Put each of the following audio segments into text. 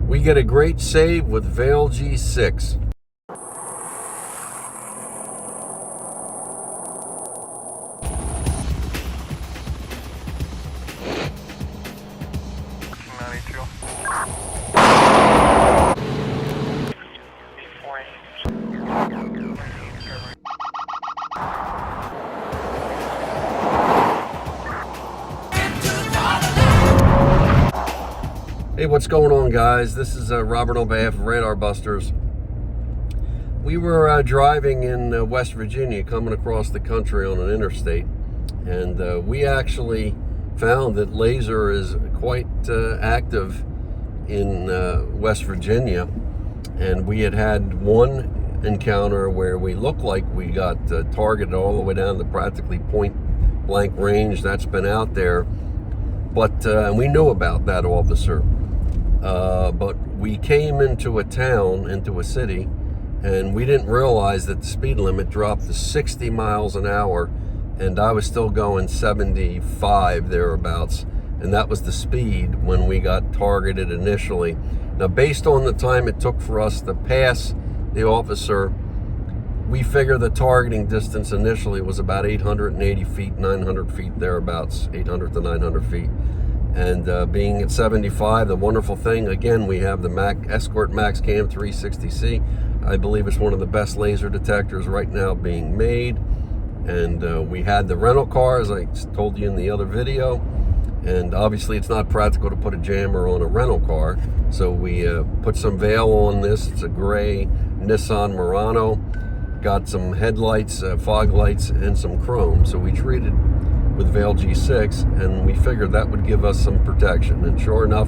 We get a great save with Vail G6. Hey, what's going on, guys? This is Robert on behalf of Radar Busters. We were driving in West Virginia, coming across the country on an interstate, and we actually found that laser is quite active in West Virginia, and we had one encounter where we looked like we got targeted all the way down to practically point blank range. That's been out there, but and we knew about that officer. But we came into a town, into a city, and we didn't realize that the speed limit dropped to 60 miles an hour, and I was still going 75 thereabouts, and that was the speed when we got targeted initially. Now, based on the time it took for us to pass the officer, we figure the targeting distance initially was about 880 feet, 900 feet thereabouts, 800 to 900 feet. And being at 75, the wonderful thing, again, we have the Escort MAXcam 360C. I believe it's one of the best laser detectors right now being made. And we had the rental car, as I told you in the other video. And obviously it's not practical to put a jammer on a rental car. So we put some Vail on this. It's a gray Nissan Murano. Got some headlights, fog lights, and some chrome. So we treated with Vail G6, and we figured that would give us some protection. And sure enough,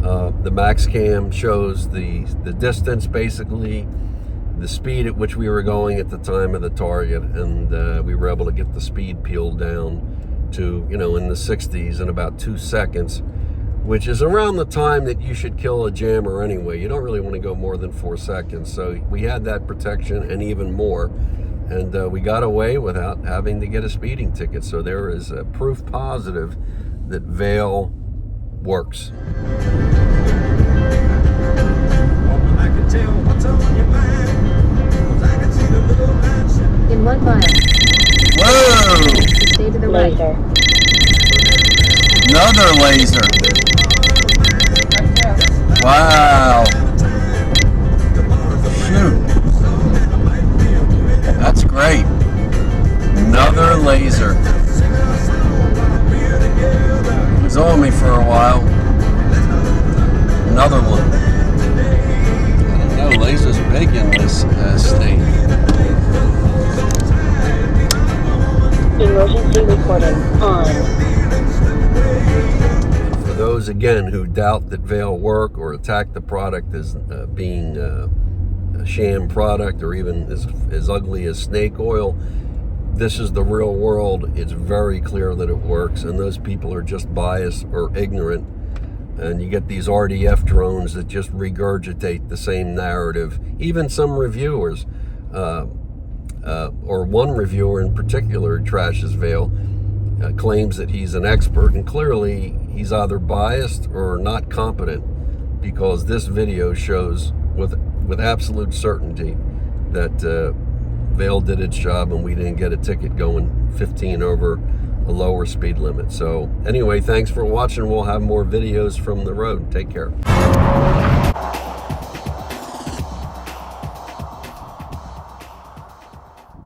the MAXcam shows the distance, basically the speed at which we were going at the time of the target, and we were able to get the speed peeled down to, in the 60s in about 2 seconds, which is around the time that you should kill a jammer anyway. You don't really want to go more than 4 seconds. So we had that protection and even more. And we got away without having to get a speeding ticket. So there is proof positive that Vail works. In 1 mile. Whoa! Stay to the right. Another laser. Wow. Shoot. That's great. Another laser. It was on me for a while. Another one. I don't know, lasers big in this state. Emergency recording on. For those, again, who doubt that Vail work or attack the product as being a sham product or even as ugly as snake oil, this is the real world. It's very clear that it works, and those people are just biased or ignorant. And you get these RDF drones that just regurgitate the same narrative. Even some reviewers, or one reviewer in particular, trashes Vail, claims that he's an expert, and clearly he's either biased or not competent, because this video shows with absolute certainty that Vail did its job and we didn't get a ticket going 15 over a lower speed limit. So anyway, thanks for watching. We'll have more videos from the road. Take care.